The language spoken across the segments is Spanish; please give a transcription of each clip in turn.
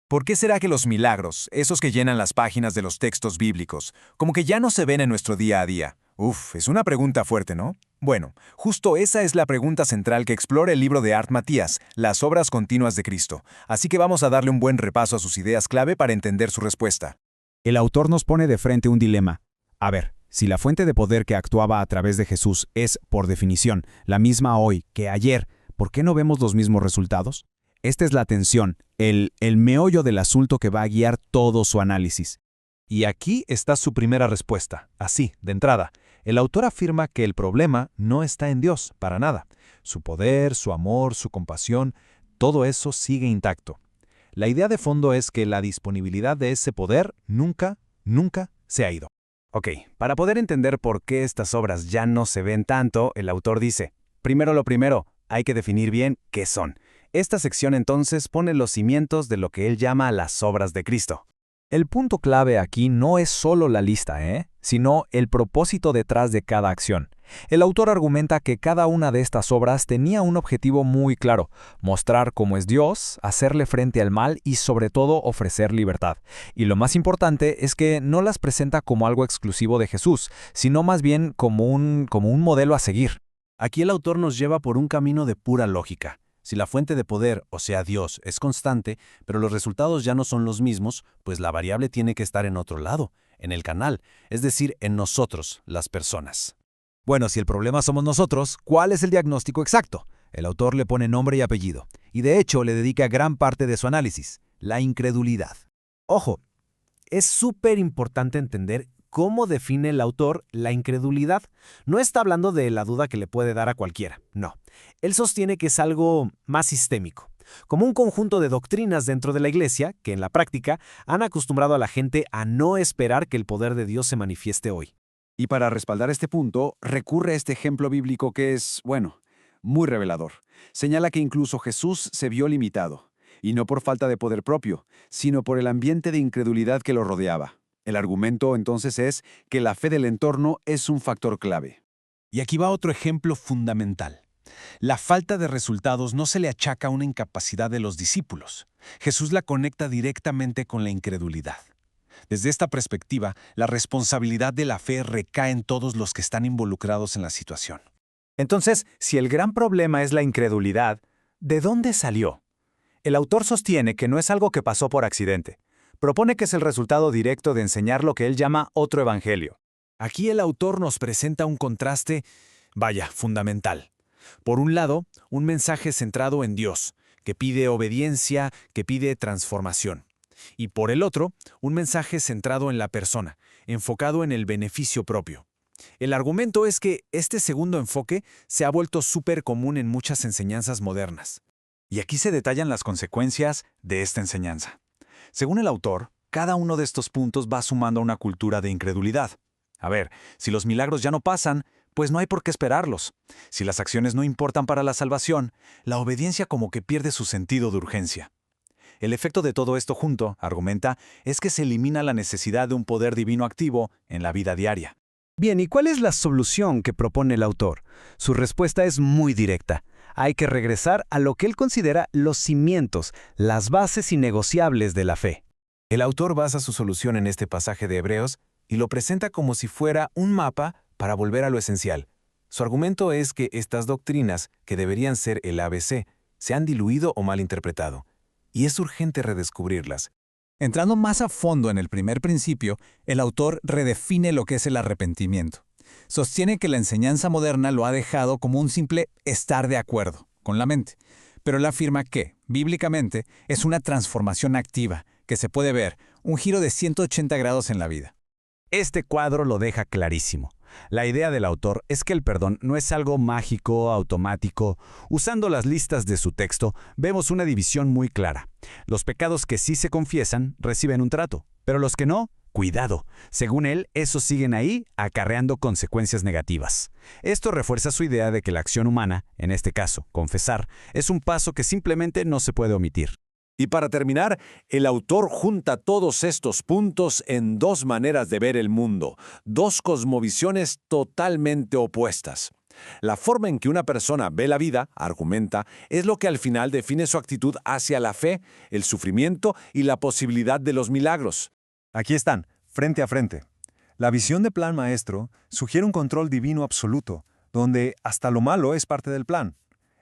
¿Por qué será que los milagros, esos que llenan las páginas de los textos bíblicos, como que ya no se ven en nuestro día a día? Uf, es una pregunta fuerte, ¿no? Bueno, justo esa es la pregunta central que explora el libro de Art Matías, Las obras continuas de Cristo. Así que vamos a darle un buen repaso a sus ideas clave para entender su respuesta. El autor nos pone de frente un dilema. A ver, si la fuente de poder que actuaba a través de Jesús es, por definición, la misma hoy que ayer, ¿por qué no vemos los mismos resultados? Esta es la tensión, el meollo del asunto que va a guiar todo su análisis. Y aquí está su primera respuesta. Así, de entrada, el autor afirma que el problema no está en Dios, para nada. Su poder, su amor, su compasión, todo eso sigue intacto. La idea de fondo es que la disponibilidad de ese poder nunca se ha ido. Ok, para poder entender por qué estas obras ya no se ven tanto, el autor dice, primero lo primero, hay que definir bien qué son. Esta sección entonces pone los cimientos de lo que él llama las obras de Cristo. El punto clave aquí no es solo la lista, sino el propósito detrás de cada acción. El autor argumenta que cada una de estas obras tenía un objetivo muy claro: mostrar cómo es Dios, hacerle frente al mal y sobre todo ofrecer libertad. Y lo más importante es que no las presenta como algo exclusivo de Jesús, sino más bien como un modelo a seguir. Aquí el autor nos lleva por un camino de pura lógica. Si la fuente de poder, o sea Dios, es constante, pero los resultados ya no son los mismos, pues la variable tiene que estar en otro lado, en el canal, es decir, en nosotros, las personas. Bueno, si el problema somos nosotros, ¿cuál es el diagnóstico exacto? El autor le pone nombre y apellido, y de hecho le dedica gran parte de su análisis: la incredulidad. Ojo, es súper importante entender cómo define el autor la incredulidad. No está hablando de la duda que le puede dar a cualquiera, no. Él sostiene que es algo más sistémico, como un conjunto de doctrinas dentro de la Iglesia que en la práctica han acostumbrado a la gente a no esperar que el poder de Dios se manifieste hoy. Y para respaldar este punto, recurre a este ejemplo bíblico que es, muy revelador. Señala que incluso Jesús se vio limitado, y no por falta de poder propio, sino por el ambiente de incredulidad que lo rodeaba. El argumento entonces es que la fe del entorno es un factor clave. Y aquí va otro ejemplo fundamental. La falta de resultados no se le achaca a una incapacidad de los discípulos. Jesús la conecta directamente con la incredulidad. Desde esta perspectiva, la responsabilidad de la fe recae en todos los que están involucrados en la situación. Entonces, si el gran problema es la incredulidad, ¿de dónde salió? El autor sostiene que no es algo que pasó por accidente. Propone que es el resultado directo de enseñar lo que él llama otro evangelio. Aquí el autor nos presenta un contraste, fundamental. Por un lado, un mensaje centrado en Dios, que pide obediencia, que pide transformación. Y por el otro, un mensaje centrado en la persona, enfocado en el beneficio propio. El argumento es que este segundo enfoque se ha vuelto súper común en muchas enseñanzas modernas. Y aquí se detallan las consecuencias de esta enseñanza. Según el autor, cada uno de estos puntos va sumando a una cultura de incredulidad. A ver, si los milagros ya no pasan, pues no hay por qué esperarlos. Si las acciones no importan para la salvación, la obediencia como que pierde su sentido de urgencia. El efecto de todo esto junto, argumenta, es que se elimina la necesidad de un poder divino activo en la vida diaria. Bien, ¿y cuál es la solución que propone el autor? Su respuesta es muy directa. Hay que regresar a lo que él considera los cimientos, las bases innegociables de la fe. El autor basa su solución en este pasaje de Hebreos y lo presenta como si fuera un mapa para volver a lo esencial. Su argumento es que estas doctrinas, que deberían ser el ABC, se han diluido o malinterpretado, y es urgente redescubrirlas. Entrando más a fondo en el primer principio, el autor redefine lo que es el arrepentimiento. Sostiene que la enseñanza moderna lo ha dejado como un simple estar de acuerdo con la mente, pero él afirma que, bíblicamente, es una transformación activa, que se puede ver, un giro de 180 grados en la vida. Este cuadro lo deja clarísimo. La idea del autor es que el perdón no es algo mágico, automático. Usando las listas de su texto, vemos una división muy clara. Los pecados que sí se confiesan reciben un trato, pero los que no, cuidado. Según él, esos siguen ahí, acarreando consecuencias negativas. Esto refuerza su idea de que la acción humana, en este caso, confesar, es un paso que simplemente no se puede omitir. Y para terminar, el autor junta todos estos puntos en dos maneras de ver el mundo, dos cosmovisiones totalmente opuestas. La forma en que una persona ve la vida, argumenta, es lo que al final define su actitud hacia la fe, el sufrimiento y la posibilidad de los milagros. Aquí están, frente a frente. La visión de plan maestro sugiere un control divino absoluto, donde hasta lo malo es parte del plan.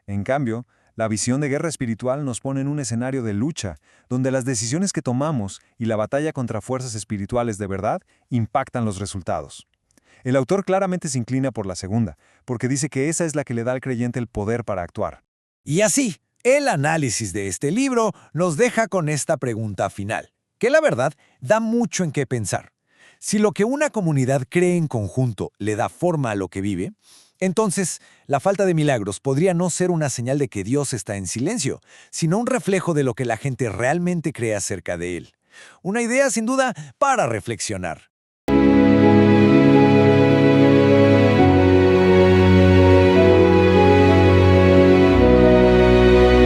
En cambio, la visión de guerra espiritual nos pone en un escenario de lucha, donde las decisiones que tomamos y la batalla contra fuerzas espirituales de verdad impactan los resultados. El autor claramente se inclina por la segunda, porque dice que esa es la que le da al creyente el poder para actuar. Y así, el análisis de este libro nos deja con esta pregunta final, que la verdad da mucho en qué pensar. Si lo que una comunidad cree en conjunto le da forma a lo que vive, entonces la falta de milagros podría no ser una señal de que Dios está en silencio, sino un reflejo de lo que la gente realmente cree acerca de Él. Una idea, sin duda, para reflexionar.